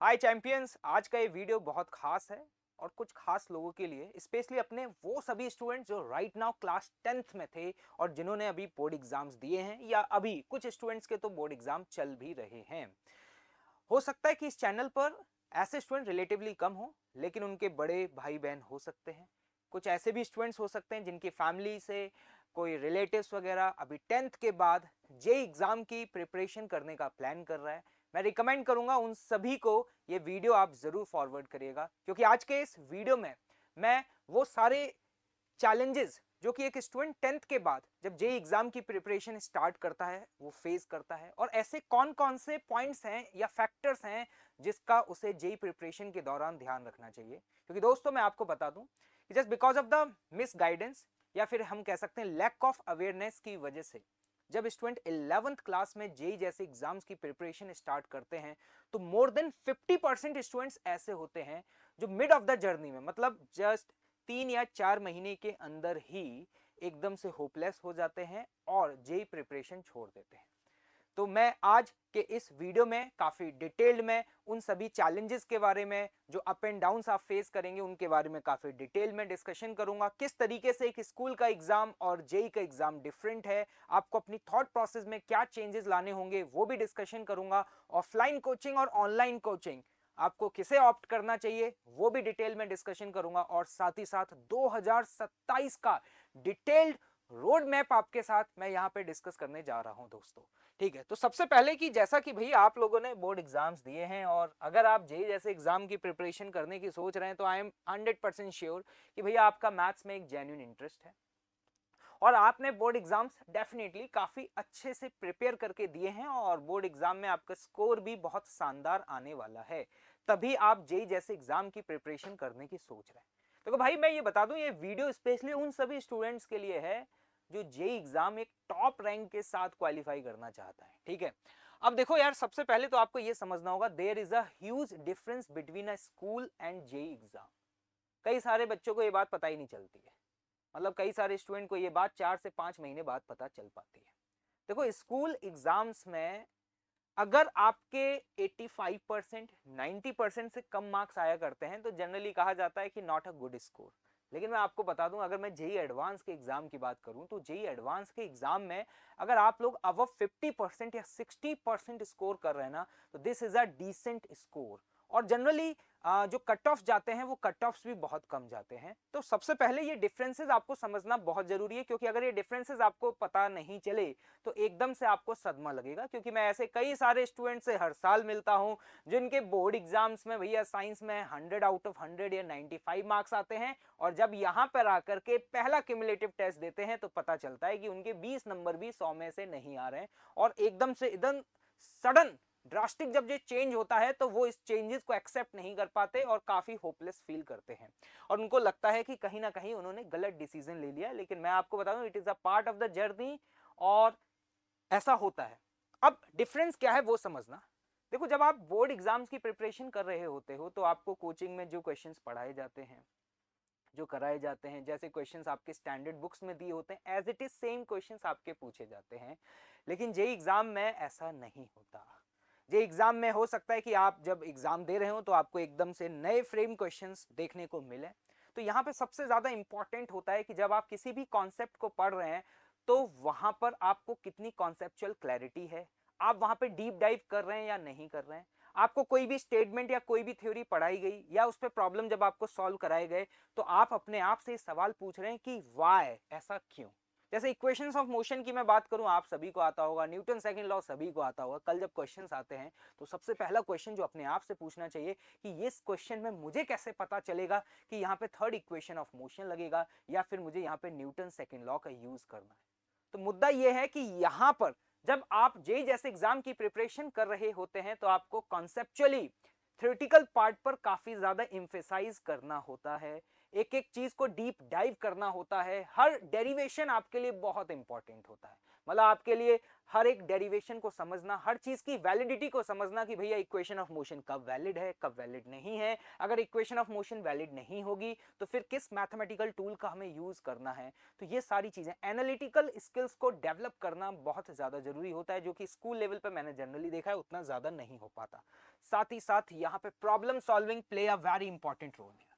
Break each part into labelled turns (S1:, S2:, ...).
S1: हाय champions, आज का ये वीडियो बहुत खास है और कुछ खास लोगों के लिए, स्पेशली अपने वो सभी स्टूडेंट्स जो राइट नाउ क्लास 10th में थे और जिन्होंने अभी बोर्ड एग्जाम्स दिए हैं या अभी कुछ स्टूडेंट्स के तो बोर्ड एग्जाम चल भी रहे हैं। हो सकता है कि इस चैनल पर ऐसे स्टूडेंट रिलेटिवली कम हो, लेकिन उनके बड़े भाई बहन हो सकते हैं। कुछ ऐसे भी स्टूडेंट्स हो सकते हैं जिनकी फैमिली से कोई रिलेटिव्स वगैरह अभी 10th के बाद जे एग्जाम की प्रिपरेशन करने का प्लान कर रहा है। मैं रिकमेंड करूंगा उन सभी को ये वीडियो आप जरूर फॉरवर्ड करिएगा, क्योंकि आज के इस वीडियो में मैं वो सारे चैलेंजेस जो कि एक स्टूडेंट 10th के बाद जब जे एग्जाम की प्रिपरेशन स्टार्ट करता है वो फेस करता है, और ऐसे कौन कौन से पॉइंट्स हैं या फैक्टर्स हैं जिसका उसे जे प्रिपरेशन के दौरान ध्यान रखना चाहिए। क्योंकि दोस्तों मैं आपको बता दूं कि just because of the miss guidance या फिर हम कह सकते हैं लैक ऑफ अवेयरनेस की वजह से जब स्टूडेंट 11th क्लास में जेई जैसे एग्जाम्स की प्रिपरेशन स्टार्ट करते हैं तो मोर देन 50% स्टूडेंट्स ऐसे होते हैं जो मिड ऑफ द जर्नी में, मतलब जस्ट 3 या 4 महीने के अंदर ही एकदम से होपलेस हो जाते हैं और जेई प्रिपरेशन छोड़ देते हैं। तो मैं आज के इस वीडियो में काफी डिटेल्ड में उन सभी चैलेंजेस के बारे में, जो अप एंड डाउन्स आप फेस करेंगे उनके बारे में काफी डिटेल में डिस्कशन करूंगा। किस तरीके से एक स्कूल का एग्जाम और जेई का एग्जाम डिफरेंट है, आपको अपनी थॉट प्रोसेस में क्या चेंजेस लाने होंगे वो भी डिस्कशन करूंगा। ऑफलाइन कोचिंग और ऑनलाइन कोचिंग आपको किसे ऑप्ट करना चाहिए वो भी डिटेल में डिस्कशन करूंगा, और साथ ही साथ 2027 का डिटेल्ड रोड मैप आपके साथ मैं यहां पे डिस्कस करने जा रहा हूं दोस्तों। ठीक है, तो सबसे पहले कि जैसा कि भैया आप लोगों ने बोर्ड एग्जाम्स दिए हैं और अगर आप जेई जैसे एग्जाम की प्रिपरेशन करने की सोच रहे हैं तो आई एम 100% श्योर कि भैया आपका मैथ्स में एक जेन्युइन इंटरेस्ट है और आपने बोर्ड एग्जाम्स डेफिनेटली काफी अच्छे से प्रिपेयर करके दिए हैं और बोर्ड एग्जाम में आपका स्कोर भी बहुत शानदार आने वाला है, तभी आप जेई जैसे एग्जाम की प्रिपरेशन करने की सोच रहे हैं। देखो भाई, मैं ये बता दूं ये वीडियो स्पेशली उन सभी स्टूडेंट्स के लिए है जो जेई एग्जाम एक टॉप रैंक के साथ क्वालिफाई करना चाहता है। ठीक है, अब देखो यार, सबसे पहले तो आपको ये समझना होगा there is a huge difference between a school and JEE exam. कई सारे बच्चों को ये बात पता ही नहीं चलती है, मतलब कई सारे स्टूडेंट को ये बात 4 से 5 महीने बाद पता चल पाती है। देखो, स्कूल एग्जाम्स में अगर आपके 85% 90% से कम मार्क्स आया करते हैं तो जनरली कहा जाता है कि नॉट अ गुड स्कोर। लेकिन मैं आपको बता दूं, अगर मैं जेई एडवांस के एग्जाम की बात करूं तो जेई एडवांस के एग्जाम में अगर आप लोग अबव 50% या 60% स्कोर कर रहे हैं ना, तो this is a decent score. और जनरली जो कट ऑफ जाते हैं वो कट ऑफ्स भी बहुत कम जाते हैं। तो सबसे पहले ये डिफरेंसेस आपको समझना बहुत जरूरी है, क्योंकि अगर ये डिफरेंसेस आपको पता नहीं चले तो एकदम से आपको सदमा लगेगा। क्योंकि मैं ऐसे कई सारे स्टूडेंट से हर साल मिलता हूं जिनके बोर्ड एग्जाम्स में भैया साइंस में 100 आउट ऑफ 100 या 95 मार्क्स आते हैं, और जब यहां पर आकर के पहला क्यूमुलेटिव टेस्ट देते हैं तो पता चलता है कि उनके 20 नंबर भी 100 में से नहीं आ रहे हैं। और एकदम से एकदम सडन ड्रास्टिक जब ये चेंज होता है तो वो इस चेंजेस को एक्सेप्ट नहीं कर पाते और काफी होपलेस फील करते हैं, और उनको लगता है कि कहीं ना कहीं उन्होंने गलत डिसीजन ले लिया। लेकिन मैं आपको बता दूं, it is a part of the journey और ऐसा होता है। अब डिफरेंस क्या है वो समझना। देखो, जब आप बोर्ड एग्जाम्स की प्रिपरेशन कर रहे होते हो तो आपको कोचिंग में जो क्वेश्चंस पढ़ाए जाते हैं, जो कराए जाते हैं, जैसे क्वेश्चंस आपके स्टैंडर्ड बुक्स में दिए होते हैं as it is same questions आपके पूछे जाते हैं। लेकिन जेई एग्जाम में ऐसा नहीं होता। जे एग्जाम में हो सकता है कि आप जब एग्जाम दे रहे हो तो आपको एकदम से नए फ्रेम क्वेश्चंस देखने को मिले। तो यहाँ पे सबसे ज्यादा इंपॉर्टेंट होता है कि जब आप किसी भी कॉन्सेप्ट को पढ़ रहे हैं तो वहां पर आपको कितनी कॉन्सेप्चुअल क्लैरिटी है, आप वहां पे डीप डाइव कर रहे हैं या नहीं कर रहे हैं। आपको कोई भी स्टेटमेंट या कोई भी थ्योरी पढ़ाई गई या उस पर प्रॉब्लम जब आपको सॉल्व कराए गए तो आप अपने आप से सवाल पूछ रहे हैं कि वाई, ऐसा क्यों। जैसे इक्वेशंस ऑफ मोशन की मैं बात करूं, आप सभी को आता होगा, न्यूटन सेकंड लॉ सभी को आता होगा। कल जब क्वेश्चंस आते हैं तो सबसे पहला क्वेश्चन जो अपने आप से पूछना चाहिए कि इस क्वेश्चन में मुझे कैसे पता चलेगा कि यहाँ पे थर्ड इक्वेशन ऑफ मोशन लगेगा या फिर मुझे यहाँ पे न्यूटन सेकंड लॉ का यूज करना है। तो मुद्दा यह है कि यहाँ पर जब आप जेई जैसे एग्जाम की प्रिपरेशन कर रहे होते हैं तो आपको कॉन्सेप्चुअली थ्योरेटिकल पार्ट पर काफी ज्यादा इंफेसाइज करना होता है, एक एक चीज को डीप डाइव करना होता है, हर डेरिवेशन आपके लिए बहुत इंपॉर्टेंट होता है। मतलब आपके लिए हर एक डेरिवेशन को समझना, हर चीज की वैलिडिटी को समझना कि भैया इक्वेशन ऑफ मोशन कब वैलिड है, कब वैलिड नहीं है। अगर इक्वेशन ऑफ मोशन वैलिड नहीं होगी तो फिर किस मैथमेटिकल टूल का हमें यूज करना है। तो ये सारी चीजें, एनालिटिकल स्किल्स को डेवलप करना बहुत ज्यादा जरूरी होता है, जो कि स्कूल लेवल पे मैंने जनरली देखा है उतना ज्यादा नहीं हो पाता। साथ ही साथ यहाँ पे problem solving play a very important role है।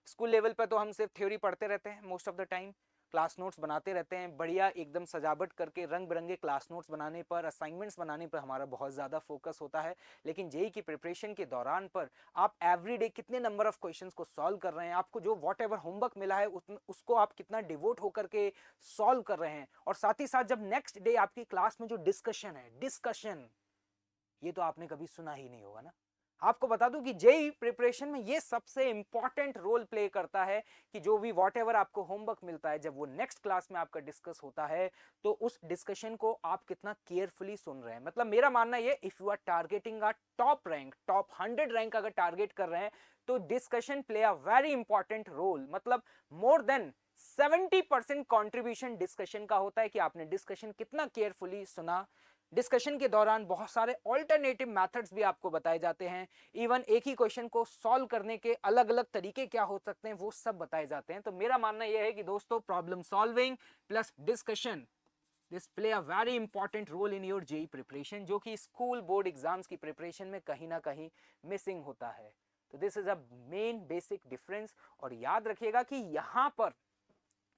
S1: स्कूल लेवल पे तो हम सिर्फ थ्योरी पढ़ते रहते हैं most of the time, class notes बनाते रहते हैं, बढ़िया एकदम सजावट करके रंग बिरंगे क्लास नोट्स बनाने पर, असाइनमेंट्स बनाने पर हमारा बहुत ज़्यादा फोकस होता है। लेकिन जेई की प्रिपरेशन के दौरान पर आप एवरीडे कितने नंबर ऑफ क्वेश्चंस को सॉल्व कर रहे हैं, आपको जो वॉट एवर होमवर्क मिला है उसको आप कितना डिवोट होकर के सॉल्व कर रहे हैं। और साथ ही साथ जब नेक्स्ट डे आपकी क्लास में जो डिस्कशन है, डिस्कशन ये तो आपने कभी सुना ही नहीं होगा ना। आपको बता दूं कि जेई प्रिपरेशन में ये सबसे इंपॉर्टेंट रोल प्ले करता है कि जो भी वॉट एवर आपको होमवर्क मिलता है, जब वो नेक्स्ट क्लास में आपका डिस्कस होता है तो उस डिस्कशन को आप कितना केयरफुली सुन रहे हैं। मतलब मेरा मानना ये, if you are targeting a top rank, top 100 rank अगर टारगेट कर रहे हैं तो discussion play a very important role. मतलब मोर देन 70% कॉन्ट्रीब्यूशन डिस्कशन का होता है कि आपने डिस्कशन कितना केयरफुली सुना। डिस्कशन के दौरान बहुत सारे ऑल्टरनेटिव मेथड्स भी आपको बताए जाते हैं, इवन एक ही क्वेश्चन को सॉल्व करने के अलग अलग तरीके क्या हो सकते हैं वो सब बताए जाते हैं। तो मेरा मानना यह है कि दोस्तों, problem solving plus discussion, this play a very important role in your JEE preparation, जो कि स्कूल बोर्ड एग्जाम्स की प्रिपरेशन में कहीं ना कहीं मिसिंग होता है। तो this is a main basic difference. और याद रखिएगा कि यहाँ पर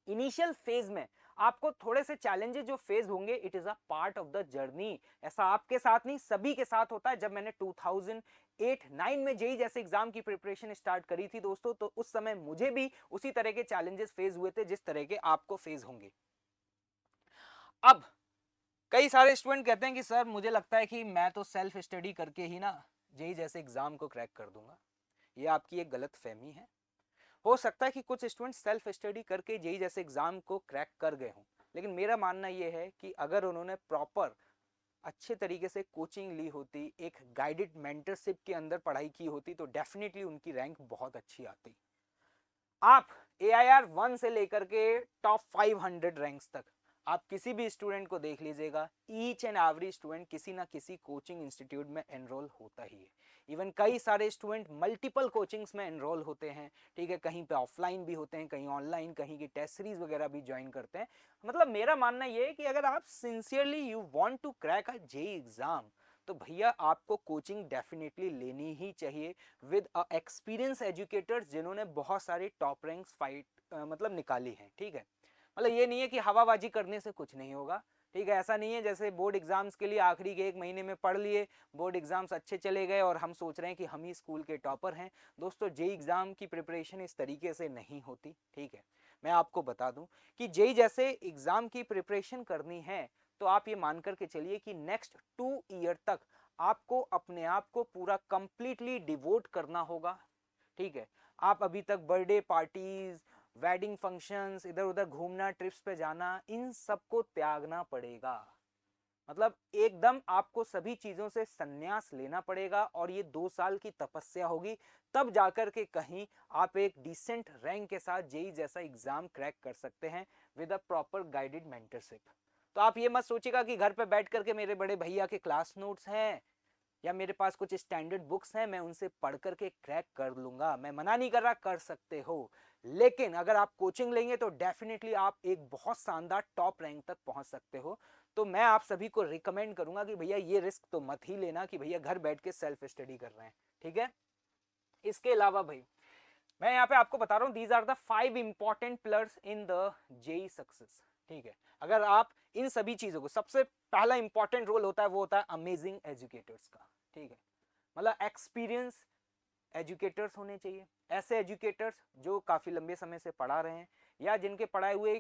S1: इनिशियल फेज में आपको थोड़े से चैलेंजेस जो फेस होंगे, it is a part of the journey. ऐसा आपके साथ नहीं, सभी के साथ होता है। जब मैंने 2008-9 में जेई जैसे एग्जाम की प्रिपरेशन स्टार्ट करी थी दोस्तों, तो उस समय मुझे भी उसी तरह के चैलेंजेस फेस हुए थे जिस तरह के आपको फेस होंगे। अब कई सारे स्टूडेंट कहते हैं कि सर मुझे लगता है कि मैं तो सेल्फ स्टडी करके ही ना जेई जैसे एग्जाम को क्रैक कर दूंगा। ये आपकी एक गलत फहमी है। हो सकता है कि कुछ स्टूडेंट सेल्फ स्टडी करके जेई जैसे एग्जाम को क्रैक कर गए हों, लेकिन मेरा मानना यह है कि अगर उन्होंने प्रॉपर अच्छे तरीके से कोचिंग ली होती, एक गाइडेड मेंटरशिप के अंदर पढ़ाई की होती, तो डेफिनेटली उनकी रैंक बहुत अच्छी आती। आप AIR 1 से लेकर के टॉप 500 रैंक्स तक आप किसी भी स्टूडेंट को देख लीजिएगा, ईच एंड एवरी स्टूडेंट किसी ना किसी कोचिंग इंस्टीट्यूट में एनरोल होता ही है। इवन कई सारे स्टूडेंट मल्टीपल कोचिंग्स में एनरोल होते हैं, ठीक है, कहीं पे ऑफलाइन भी होते हैं, कहीं ऑनलाइन, कहीं की टेस्ट सीरीज वगैरह भी ज्वाइन करते हैं। मतलब मेरा मानना ये है कि अगर आप sincerely you want to crack a JEE exam, तो भैया आपको कोचिंग डेफिनेटली लेनी ही चाहिए विद एक्सपीरियंस एजुकेटर्स जिन्होंने बहुत सारी टॉप रैंक्स मतलब निकाली है। ठीक है, मतलब ये नहीं है कि हवाबाजी करने से कुछ नहीं होगा। ठीक है, ऐसा नहीं है जैसे बोर्ड एग्जाम्स के लिए आखिरी के 1 महीने में पढ़ लिए, बोर्ड एग्जाम्स अच्छे चले गए और हम सोच रहे हैं कि हम ही स्कूल के टॉपर हैं। दोस्तों, जेई एग्जाम की प्रिपरेशन इस तरीके से नहीं होती। ठीक है, मैं आपको बता दूं कि जेई जैसे एग्जाम की प्रिपरेशन करनी है तो आप ये मान करके चलिए कि नेक्स्ट 2 ईयर तक आपको अपने आप को पूरा कंप्लीटली डिवोट करना होगा। ठीक है, आप अभी तक बर्थडे पार्टीज, वेडिंग फंक्शंस, इधर उधर घूमना, ट्रिप्स पे जाना, इन सबको त्यागना पड़ेगा। मतलब एकदम आपको सभी चीजों से संन्यास लेना पड़ेगा और ये 2 साल की तपस्या होगी, तब जाकर के कहीं आप एक डिसेंट रैंक के साथ जेई जैसा एग्जाम क्रैक कर सकते हैं with a proper guided mentorship. तो आप ये मत सोचिएगा कि घर पे बैठ करके मेरे बड़े भैया के क्लास नोट्स हैं या मेरे पास कुछ स्टैंडर्ड बुक्स हैं, मैं उनसे पढ़ करके क्रैक कर लूंगा। मैं मना नहीं कर रहा, कर सकते हो, लेकिन अगर आप कोचिंग लेंगे तो डेफिनेटली आप एक बहुत शानदार टॉप रैंक तक पहुंच सकते हो। तो मैं आप सभी को रिकमेंड करूंगा कि भैया ये रिस्क तो मत ही लेना कि भैया घर बैठ के सेल्फ स्टडी कर रहे हैं। ठीक है, इसके अलावा भाई मैं यहाँ पे आपको बता रहा हूँ, these are the 5 important pillars in the JEE success. ठीक है, अगर आप इन सभी चीजों को, सबसे पहला इंपॉर्टेंट रोल होता है वो होता है अमेजिंग एजुकेटर्स का। ठीक है, मतलब एक्सपीरियंस एजुकेटर्स होने चाहिए, ऐसे एजुकेटर्स जो काफी लंबे समय से पढ़ा रहे हैं या जिनके पढ़ाए हुए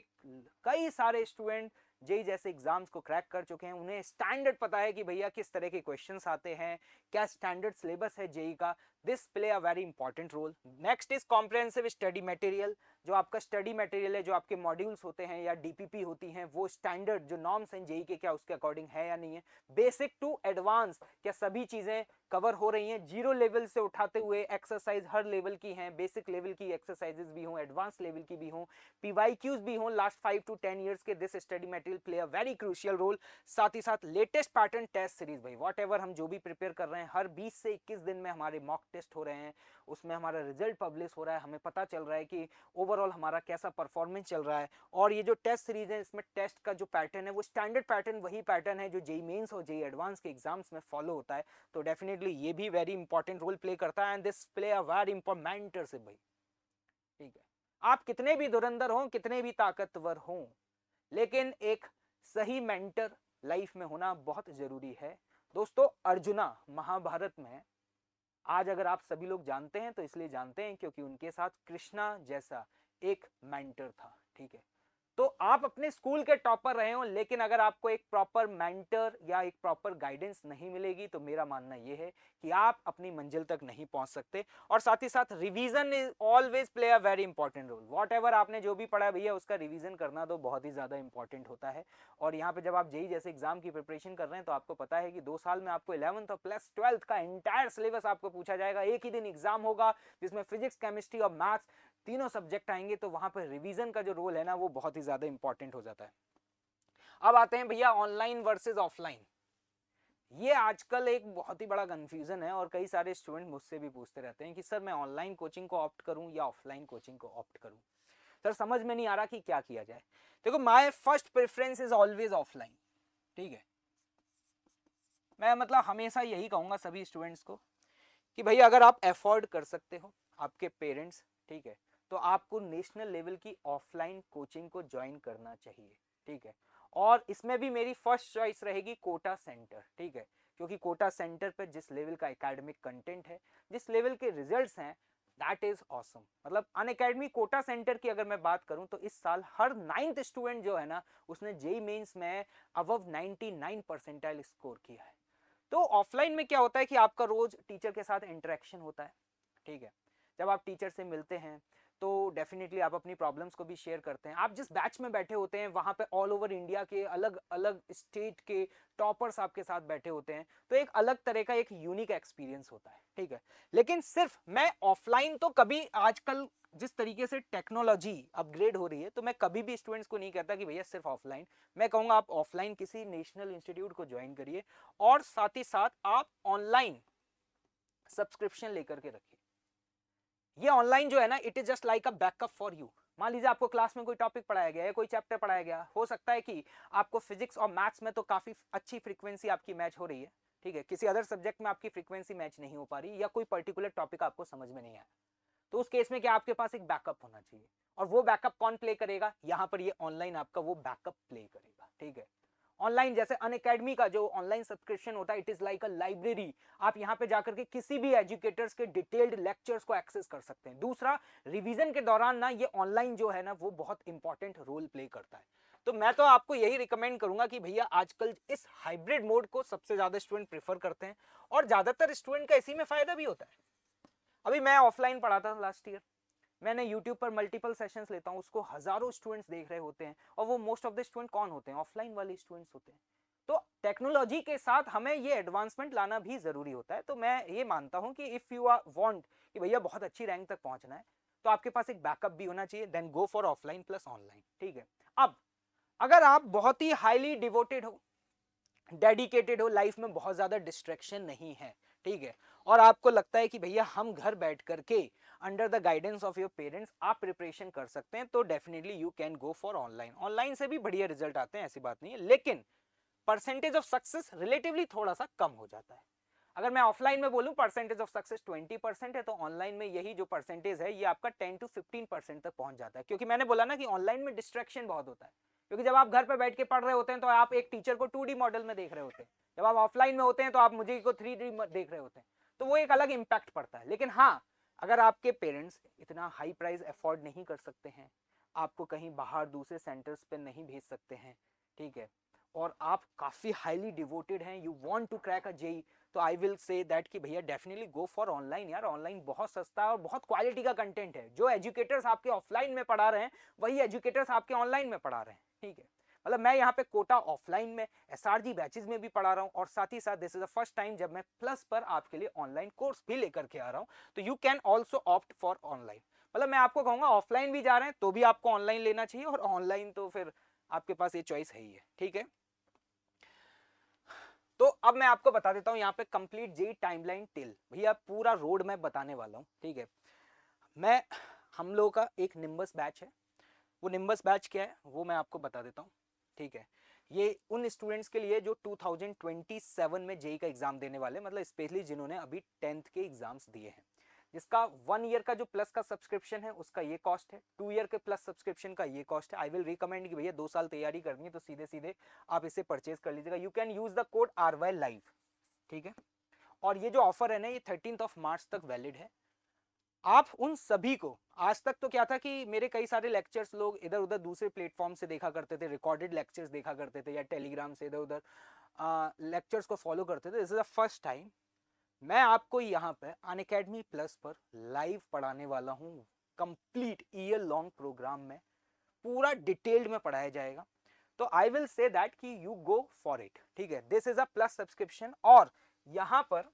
S1: कई सारे स्टूडेंट जेई जैसे एग्जाम्स को क्रैक कर चुके हैं, उन्हें स्टैंडर्ड पता है कि भैया किस तरह के क्वेश्चंस आते हैं, क्या स्टैंडर्ड सिलेबस है जेई का। This play a very important role. Next is comprehensive study material, जो आपका स्टडी मटेरियल है, जो आपके मॉड्यूल्स होते हैं या डीपीपी होती हैं, वो स्टैंडर्ड जो नॉर्म्स हैं जेई के क्या उसके अकॉर्डिंग है या नहीं है। बेसिक टू एडवांस क्या सभी चीजें कवर हो रही हैं, जीरो लेवल से उठाते हुए एक्सरसाइज हर लेवल की हैं, बेसिक लेवल की एक्सरसाइजेस भी हों, एडवांस लेवल की भी हों, पीवाईक्यूज भी हों लास्ट 5 to 10 ईयर्स के। This study material play a very crucial role. साथ ही साथ लेटेस्ट पैटर्न टेस्ट सीरीज भाई, वॉट एवर हम जो भी प्रिपेयर कर रहे हैं, हर 20 से 21 दिन में हमारे मॉक टेस्ट हो रहे हैं, उसमें हमारा रिजल्ट पब्लिश हो रहा है, हमें पता चल रहा है कि ओवरऑल हमारा कैसा परफॉर्मेंस चल रहा है। और ये जो टेस्ट सीरीज है इसमें टेस्ट का जो पैटर्न है वो स्टैंडर्ड पैटर्न वही पैटर्न है जो जेई मेंस और जेई एडवांस के एग्जाम्स में फॉलो होता है। तो डेफिनेटली ये भी वेरी इंपॉर्टेंट रोल प्ले करता है and this play a very important mentorship भाई। ठीक है, आप कितने भी धुरंधर हों, कितने भी ताकतवर हों, लेकिन एक सही मेंटर लाइफ में होना बहुत जरूरी है। दोस्तों अर्जुना महाभारत में आज अगर आप सभी लोग जानते हैं तो इसलिए जानते हैं क्योंकि उनके साथ कृष्णा जैसा एक मेंटर था। ठीक है, तो आप अपने स्कूल के टॉपर रहे हो, लेकिन अगर आपको एक प्रॉपर मेंटर या एक प्रॉपर गाइडेंस नहीं मिलेगी तो मेरा मानना यह है कि आप अपनी मंजिल तक नहीं पहुंच सकते। और साथ ही साथ revision is always play a very important role. Whatever आपने जो भी पढ़ा भैया उसका रिवीजन करना तो बहुत ही ज्यादा इंपॉर्टेंट होता है। और यहाँ पे जब आप जेई जैसे एग्जाम की प्रिपरेशन कर रहे हैं तो आपको पता है कि 2 साल में आपको 11th और प्लस 12th का एंटायर सिलेबस आपको पूछा जाएगा। एक ही दिन एग्जाम होगा जिसमें फिजिक्स, केमिस्ट्री और मैथ्स तीनों सब्जेक्ट आएंगे, तो वहां पर रिवीजन का जो रोल है ना वो बहुत ही ज्यादा इंपॉर्टेंट हो जाता है। अब आते हैं भैया ऑनलाइन वर्सेस ऑफलाइन। ये आजकल एक बहुत ही बड़ा कंफ्यूजन है और कई सारे स्टूडेंट मुझसे भी पूछते रहते हैं कि सर मैं ऑनलाइन कोचिंग को ऑप्ट करूं या ऑफलाइन कोचिंग को ऑप्ट करूं। सर समझ में नहीं आ रहा कि क्या किया जाए। देखो my first preference is always offline. ठीक है, मैं मतलब हमेशा यही कहूंगा सभी स्टूडेंट्स को कि भाई अगर आप अफोर्ड कर सकते हो, आपके पेरेंट्स, ठीक है, तो आपको नेशनल लेवल की ऑफलाइन कोचिंग को ज्वाइन करना चाहिए। ठीक है, और इसमें भी मेरी फर्स्ट चॉइस रहेगी कोटा सेंटर। ठीक है, क्योंकि कोटा सेंटर पे जिस लेवल का एकेडमिक कंटेंट है, जिस लेवल के रिजल्ट्स हैं, दैट इज ऑसम। मतलब अन अकेडमी कोटा सेंटर की अगर मैं बात करूं तो इस साल हर 9th स्टूडेंट जो है ना उसने जेई मेंस में अबव 99 परसेंटाइल स्कोर किया है। तो ऑफलाइन में क्या होता है कि आपका रोज टीचर के साथ इंटरेक्शन होता है। ठीक है, जब आप टीचर से मिलते हैं तो डेफिनेटली आप अपनी प्रॉब्लम्स को भी शेयर करते हैं। आप जिस बैच में बैठे होते हैं वहां पे ऑल ओवर इंडिया के अलग अलग स्टेट के टॉपर्स आपके साथ बैठे होते हैं, तो एक अलग तरह का एक यूनिक एक्सपीरियंस होता है। ठीक है, लेकिन सिर्फ मैं ऑफलाइन तो कभी, आजकल जिस तरीके से टेक्नोलॉजी अपग्रेड हो रही है, तो मैं कभी भी स्टूडेंट्स को नहीं कहता कि भैया सिर्फ ऑफलाइन। मैं कहूंगा आप ऑफलाइन किसी नेशनल इंस्टीट्यूट को ज्वाइन करिए और साथ ही साथ आप ऑनलाइन सब्सक्रिप्शन लेकर के रखिए। ये ऑनलाइन जो है ना it is just like a backup for you. मान लीजिए आपको क्लास में कोई टॉपिक पढ़ाया गया है, कोई चैप्टर पढ़ाया गया, हो सकता है कि आपको फिजिक्स और मैथ्स में तो काफी अच्छी फ्रीक्वेंसी आपकी मैच हो रही है। ठीक है, किसी अदर सब्जेक्ट में आपकी फ्रीक्वेंसी मैच नहीं हो पा रही या कोई पर्टिकुलर टॉपिक आपको समझ में नहीं आया, तो उस केस में क्या आपके पास एक बैकअप होना चाहिए। और वो बैकअप कौन प्ले करेगा, यहां पर ये ऑनलाइन आपका वो बैकअप प्ले करेगा। ठीक है, ऑनलाइन जैसे अनअकैडमी का जो ऑनलाइन सब्सक्रिप्शन होता है it is like a library. आप यहाँ पे जाकर के किसी भी एजुकेटर्स के डिटेल्ड लेक्चर्स को एक्सेस कर सकते हैं। दूसरा, रिवीजन के दौरान ना ये ऑनलाइन जो है ना वो बहुत इंपॉर्टेंट रोल प्ले करता है। तो मैं तो आपको यही रिकमेंड करूंगा कि भैया आजकल इस हाइब्रिड मोड को सबसे ज्यादा स्टूडेंट प्रेफर करते हैं और ज्यादातर स्टूडेंट का इसी में फायदा भी होता है। अभी मैं ऑफलाइन पढ़ाता था लास्ट ईयर, मैंने YouTube पर मल्टीपल सेशंस लेता हूँ, उसको हजारों स्टूडेंट्स देख रहे होते हैं और वो मोस्ट ऑफ द स्टूडेंट कौन होते हैं, ऑफलाइन वाले स्टूडेंट्स होते हैं। तो टेक्नोलॉजी के साथ हमें ये एडवांसमेंट लाना भी जरूरी होता है। तो मैं ये मानता हूँ कि इफ यू आर वांट कि भैया बहुत अच्छी रैंक तक पहुंचना है तो आपके पास एक बैकअप भी होना चाहिए, then go for offline plus online. ठीक है, अब अगर आप बहुत ही हाईली डिवोटेड हो, डेडिकेटेड हो, लाइफ में बहुत ज्यादा डिस्ट्रैक्शन नहीं है, ठीक है, और आपको लगता है कि भैया हम घर बैठ करके under the guidance of your parents आप प्रिपरेशन कर सकते हैं, तो definitely you can go for online. Online से भी बढ़िया रिजल्ट आते हैं, ऐसी बात नहीं है, लेकिन परसेंटेज ऑफ सक्सेस रिलेटिवली थोड़ा सा कम हो जाता है। अगर मैं ऑफलाइन में बोलूं परसेंटेज ऑफ सक्सेस 20% है, तो ऑनलाइन में यही जो परसेंटेज है ये आपका 10 to 15% तक पहुंच जाता है। क्योंकि मैंने बोला ना कि ऑनलाइन में डिस्ट्रैक्शन बहुत होता है, क्योंकि जब आप घर पे बैठ के पढ़ रहे होते हैं तो आप एक टीचर को 2D मॉडल में देख रहे होते हैं, जब आप ऑफलाइन में होते हैं तो आप मुझे को 3D देख रहे होते हैं, तो वो एक अलग इंपैक्ट पड़ता है। लेकिन हाँ, अगर आपके पेरेंट्स इतना हाई प्राइस अफोर्ड नहीं कर सकते हैं, आपको कहीं बाहर दूसरे सेंटर्स पे नहीं भेज सकते हैं, ठीक है, और आप काफी हाईली डिवोटेड हैं, you want to crack a JEE, तो आई विल से दैट कि भैया डेफिनेटली गो फॉर ऑनलाइन यार। ऑनलाइन बहुत सस्ता है और बहुत क्वालिटी का कंटेंट है। जो एजुकेटर्स आपके ऑफलाइन में पढ़ा रहे हैं वही एजुकेटर्स आपके ऑनलाइन में पढ़ा रहे हैं, ठीक है। मतलब मैं यहाँ पे कोटा ऑफलाइन में एसआरजी बैचेस में भी पढ़ा रहा हूँ और साथ ही साथ this is the first time जब मैं प्लस पर आपके लिए ऑनलाइन कोर्स भी लेकर के आ रहा हूँ। तो you can also opt for online. मतलब मैं आपको कहूंगा ऑफलाइन भी जा रहे हैं तो भी आपको ऑनलाइन लेना चाहिए, और ऑनलाइन तो फिर आपके पास ये चॉइस है ही है, ठीक है। तो अब मैं आपको बता देता हूं यहाँ पे कंप्लीट जेई टाइमलाइन टिल, भैया पूरा रोड मैप बताने वाला हूँ, ठीक है। मैं हम लोगों का एक निम्बस बैच है, वो निम्बस बैच क्या है वो मैं आपको बता देता हूँ, ठीक है। ये उन स्टूडेंट्स के लिए जो 2027 में जेई का एग्जाम देने वाले, मतलब स्पेशली जिन्होंने अभी 10th के एग्जाम्स दिए हैं, जिसका 1 ईयर का जो प्लस का सब्सक्रिप्शन है उसका ये कॉस्ट है, 2 ईयर के प्लस सब्सक्रिप्शन का ये कॉस्ट है। आई विल रिकमेंड कि भैया 2 साल तैयारी करनी है तो सीधे सीधे आप इसे परचेज कर लीजिएगा। You can use the code RY live, ठीक है। और ये जो ऑफर है ना ये 13 मार्च तक वैलिड है। आप उन सभी को, आज तक तो क्या था कि मेरे कई सारे लेक्चर्स लोग इधर उधर दूसरे प्लेटफॉर्म से देखा करते थे, रिकॉर्डेड लेक्चर्स देखा करते थे या टेलीग्राम से इधर उधर लेक्चर्स को फॉलो करते थे। This is the first time मैं आपको यहाँ पे अनअकैडमी प्लस पर लाइव पढ़ाने वाला हूँ। कंप्लीट ईयर लॉन्ग प्रोग्राम में पूरा डिटेल्ड में पढ़ाया जाएगा। तो आई विल से दैट कि यू गो फॉर इट, ठीक है। This is a plus subscription. और यहाँ पर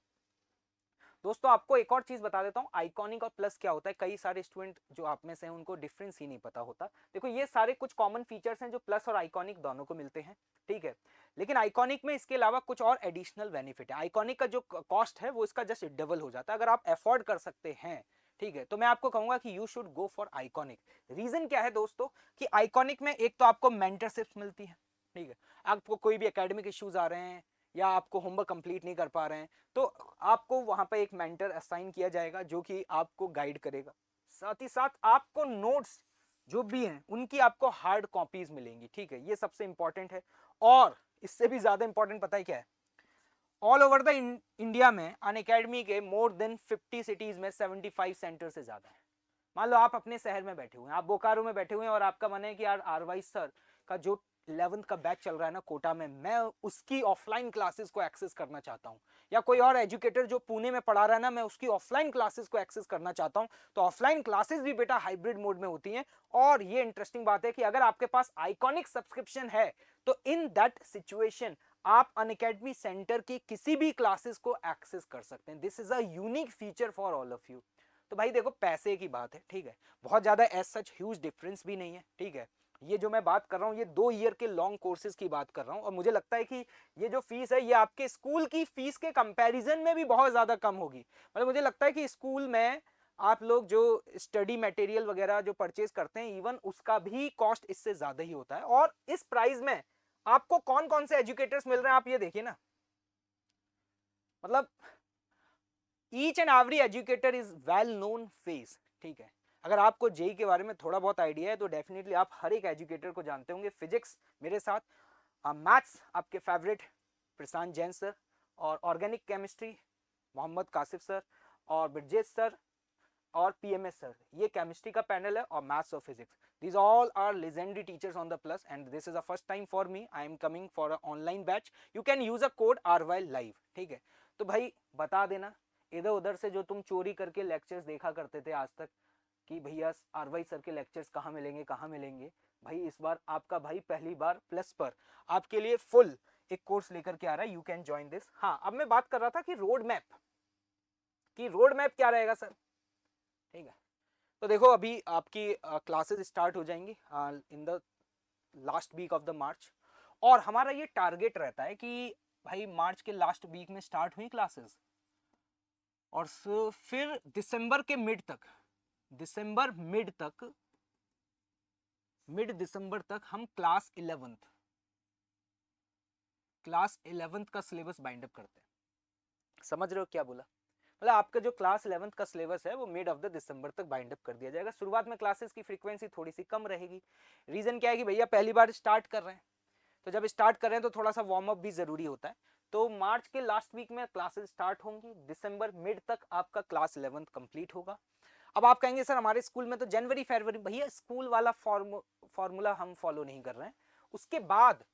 S1: दोस्तों आपको एक और चीज बता देता हूँ, आइकॉनिक और प्लस क्या होता है। कई सारे स्टूडेंट जो आप में से हैं उनको डिफरेंस ही नहीं पता होता। देखो ये सारे कुछ कॉमन फीचर्स हैं जो प्लस और आइकॉनिक दोनों को मिलते हैं, ठीक है। लेकिन आइकॉनिक में इसके अलावा कुछ और एडिशनल बेनिफिट है। आइकॉनिक का जो कॉस्ट है वो इसका जस्ट डबल हो जाता है अगर आप अफोर्ड कर सकते हैं, ठीक है। तो मैं आपको कहूंगा कि you should go for iconic. Reason क्या है दोस्तों कि आइकॉनिक में एक तो आपको मेंटरशिप मिलती है, ठीक है। आपको कोई भी एकेडमिक इश्यूज आ रहे हैं या आपको होमवर्क कंप्लीट नहीं कर पा रहे हैं तो आपको वहां पर एक मेंटर असाइन किया जाएगा जो कि आपको गाइड करेगा। साथ ही साथ आपको नोट्स जो भी हैं उनकी आपको हार्ड कॉपीज मिलेंगी, ठीक है। ये सबसे इंपॉर्टेंट है। और इससे भी ज्यादा इंपॉर्टेंट पता है क्या है, ऑल ओवर द इंडिया में अनअकैडमी के मोर देन 50 सिटीज में 75 सेंटर से ज्यादा है। मान लो आप अपने शहर में बैठे हुए हैं, आप बोकारो में बैठे हुए हैं और आपका मन है कि यार RY सर का जो 11th का बैच चल रहा है ना कोटा में, मैं उसकी ऑफलाइन क्लासेस को एक्सेस करना चाहता हूं, या कोई और एजुकेटर जो पुणे में पढ़ा रहा है ना मैं उसकी ऑफलाइन क्लासेस को एक्सेस करना चाहता हूं। तो ऑफलाइन क्लासेस भी बेटा हाइब्रिड मोड में होती हैं। और ये इंटरेस्टिंग बात है कि अगर आपके पास आइकॉनिक सब्सक्रिप्शन है तो इन दैट सिचुएशन आप अनअकैडमी सेंटर की किसी भी क्लासेस को एक्सेस कर सकते हैं। This is a unique feature for all of you. तो भाई देखो पैसे की बात है, ठीक है। बहुत ज्यादा एज सच ह्यूज डिफरेंस भी नहीं है, ठीक है। ये जो मैं बात कर रहा हूँ ये 2 ईयर के लॉन्ग कोर्सेज की बात कर रहा हूँ और मुझे लगता है कि ये जो फीस है ये आपके स्कूल की फीस के कंपैरिजन में भी बहुत ज्यादा कम होगी। मतलब मुझे लगता है कि स्कूल में आप लोग जो स्टडी मटेरियल वगैरह जो परचेज करते हैं इवन उसका भी कॉस्ट इससे ज्यादा ही होता है। और इस प्राइस में आपको कौन कौन से एजुकेटर्स मिल रहे हैं आप ये देखिए ना, मतलब each and every educator is well known face, ठीक है। अगर आपको जेई के बारे में थोड़ा बहुत आइडिया है तो डेफिनेटली आप हर एक एजुकेटर को जानते होंगे। फिजिक्स मेरे साथ, मैथ्स आपके फेवरेट प्रशांत जैन सर, और organic chemistry Mohammad Kashif sir और ब्रजेश सर और PMS सर, ये केमिस्ट्री का पैनल है। और मैथ्स और physics, these all are legendary teachers on the plus and this is the first time for me. I am coming for an online batch. You can use a code RY live, ठीक है। तो भाई बता देना इधर उधर से जो तुम चोरी करके लेक्चर्स देखा करते थे आज तक कि भैया RY सर के लेक्चर्स कहाँ मिलेंगे कहाँ मिलेंगे, भाई इस बार आपका भाई पहली बार प्लस पर आपके लिए फुल एक कोर्स लेकर के आ रहा है। You can join this. हाँ अब मैं बात कर रहा था कि रोड मैप क्या रहेगा सर, ठीक है। तो देखो अभी आपकी क्लासेस स्टार्ट हो जाएंगी in the last week of the March, और हमारा ये टारगेट रहता है कि भाई मार्च के लास्ट वीक में स्टार्ट हुई क्लासेस और फिर दिसंबर के मिड तक मिड दिसंबर तक हम क्लास 11th का सिलेबस बाइंड अप करते हैं। समझ रहे हो क्या बोला, मतलब आपका जो क्लास 11th का सिलेबस है वो मिड ऑफ द दिसंबर तक बाइंड अप कर दिया जाएगा। शुरुआत में क्लासेस की फ्रीक्वेंसी थोड़ी सी कम रहेगी। रीजन क्या है कि भैया पहली बार स्टार्ट कर रहे हैं, तो जब स्टार्ट कर रहे हैं तो थोड़ा सा वार्म अप भी जरूरी होता है। तो मार्च के लास्ट वीक में क्लासेस स्टार्ट होंगी, दिसंबर मिड तक आपका क्लास 11th कंप्लीट होगा। अब आप कहेंगे सर हमारे स्कूल में तो जनवरी फरवरी, भैया स्कूल वाला फॉर्मूला हम फॉलो नहीं कर रहे हैं। उसके बाद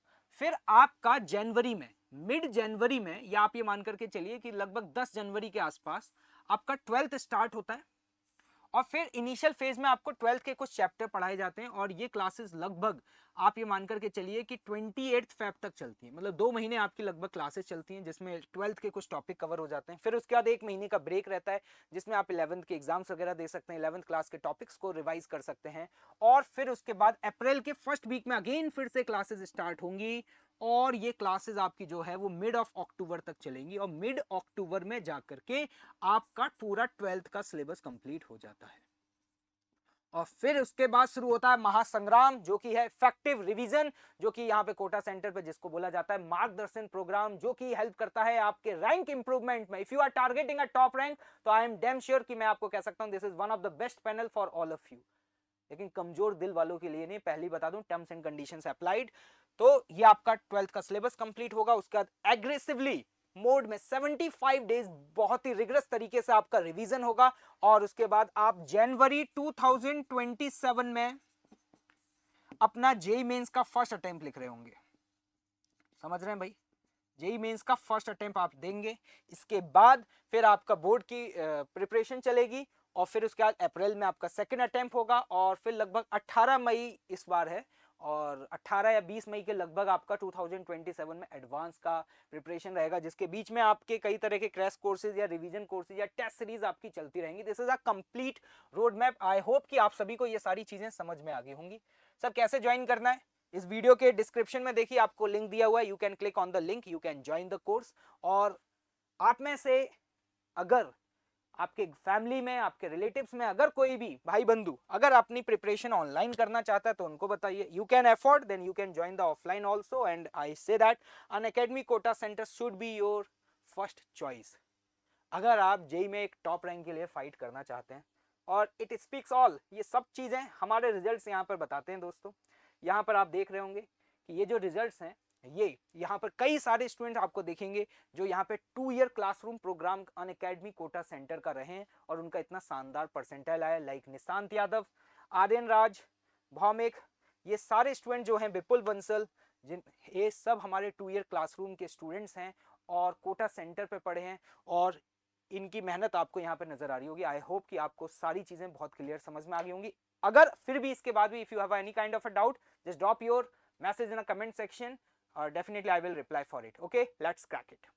S1: फिर आपका जनवरी में मिड जनवरी में, या आप ये मान करके चलिए कि लगभग 10 जनवरी के आसपास आपका 12th स्टार्ट होता है और फिर इनिशियल फेज में आपको 12th के कुछ चैप्टर पढ़ाए जाते हैं और ये क्लासेस लगभग आप ये मान करके चलिए कि 28 फेब तक चलती है, मतलब 2 महीने आपकी लगभग क्लासेस चलती हैं जिसमें 12th के कुछ टॉपिक कवर हो जाते हैं। फिर उसके बाद 1 महीने का ब्रेक रहता है जिसमें आप 11th के एग्जाम्स वगैरह दे सकते हैं, 11th क्लास के टॉपिक्स को रिवाइज कर सकते हैं और फिर उसके बाद अप्रैल के फर्स्ट वीक में अगेन फिर से क्लासेस स्टार्ट होंगी और ये क्लासेस आपकी जो है वो मिड ऑफ अक्टूबर तक चलेंगी और मिड अक्टूबर में जाकर के आपका पूरा 12th का सिलेबस कंप्लीट हो जाता है। और फिर उसके बाद शुरू होता है महासंग्राम, जो कि है इफेक्टिव रिवीजन, जो कि यहाँ पे कोटा सेंटर पे जिसको बोला जाता है मार्गदर्शन प्रोग्राम, जो कि हेल्प करता है आपके रैंक इंप्रूवमेंट में। If you are targeting a top rank तो आई एम डैम श्योर कि मैं आपको कह सकता हूं this is one of the best panel for all of you. लेकिन कमजोर दिल वालों के लिए नहीं, पहले बता दूं टर्म्स एंड कंडीशंस अप्लाइड। तो ये आपका 12th का सिलेबस कंप्लीट होगा, उसके बाद एग्रेसिवली मोड में 75 डेज बहुत ही रिगरस तरीके से आपका रिवीजन होगा और उसके बाद आप जनवरी 2027 में अपना जेई मेंस का फर्स्ट अटेम्प्ट लिख रहे होंगे। समझ रहे हैं भाई? जेई मेंस का फर्स्ट अटेम्प्ट आप देंगे, इसके बाद फिर आपका बोर्ड की प्रिपरेशन चलेगी और फिर उसके बाद अप्रैल में आपका सेकंड अटेम्प्ट होगा और फिर लगभग 18 मई इस बार है और 18 या 20 मई के लगभग आपका 2027 में एडवांस का प्रिपरेशन रहेगा, जिसके बीच में आपके कई तरह के क्रैश कोर्सेज या रिवीजन कोर्सेज या टेस्ट सीरीज आपकी चलती रहेंगी। This is a complete road map. I hope कि आप सभी को ये सारी चीजें समझ में आ गई होंगी। सर कैसे ज्वाइन करना है? इस वीडियो के डिस्क्रिप्शन में देखिए आपको लिंक दिया हुआ है, you can click on the link, you can join the course. और आप में से अगर आपके फैमिली में, आपके रिलेटिव्स में अगर कोई भी भाई बंधु अगर अपनी प्रिपरेशन ऑनलाइन करना चाहता है तो उनको बताइए। You can afford then you can join the offline also and I say that Unacademy Kota centre should be your first choice अगर आप जेई में एक टॉप रैंक के लिए फाइट करना चाहते हैं। और इट स्पीक्स ऑल, ये सब चीजें हमारे रिजल्ट्स यहाँ पर बताते हैं दोस्तों। यहाँ पर आप देख रहे होंगे कि ये जो रिजल्ट्स हैं, ये यहाँ पर कई सारे स्टूडेंट आपको देखेंगे जो यहाँ पे 2 year classroom programme Unacademy Kota centre का रहे हैं और उनका इतना शानदार परसेंटाइल आया, लाइक निशांत यादव, आर्यन राज, भौमिक, ये सारे स्टूडेंट जो हैं, विपुल बंसल, जिन ये सब हमारे 2 ईयर क्लासरूम के स्टूडेंट्स हैं और कोटा सेंटर पे पढ़े हैं और इनकी मेहनत आपको यहाँ पे नजर आ रही होगी। आई होप कि आपको सारी चीजें बहुत क्लियर समझ में आ गई होंगी। अगर फिर भी इसके बाद भी if you have any kind of a doubt, just drop your message in a comment section or definitely I will reply for it. Okay, let's crack it.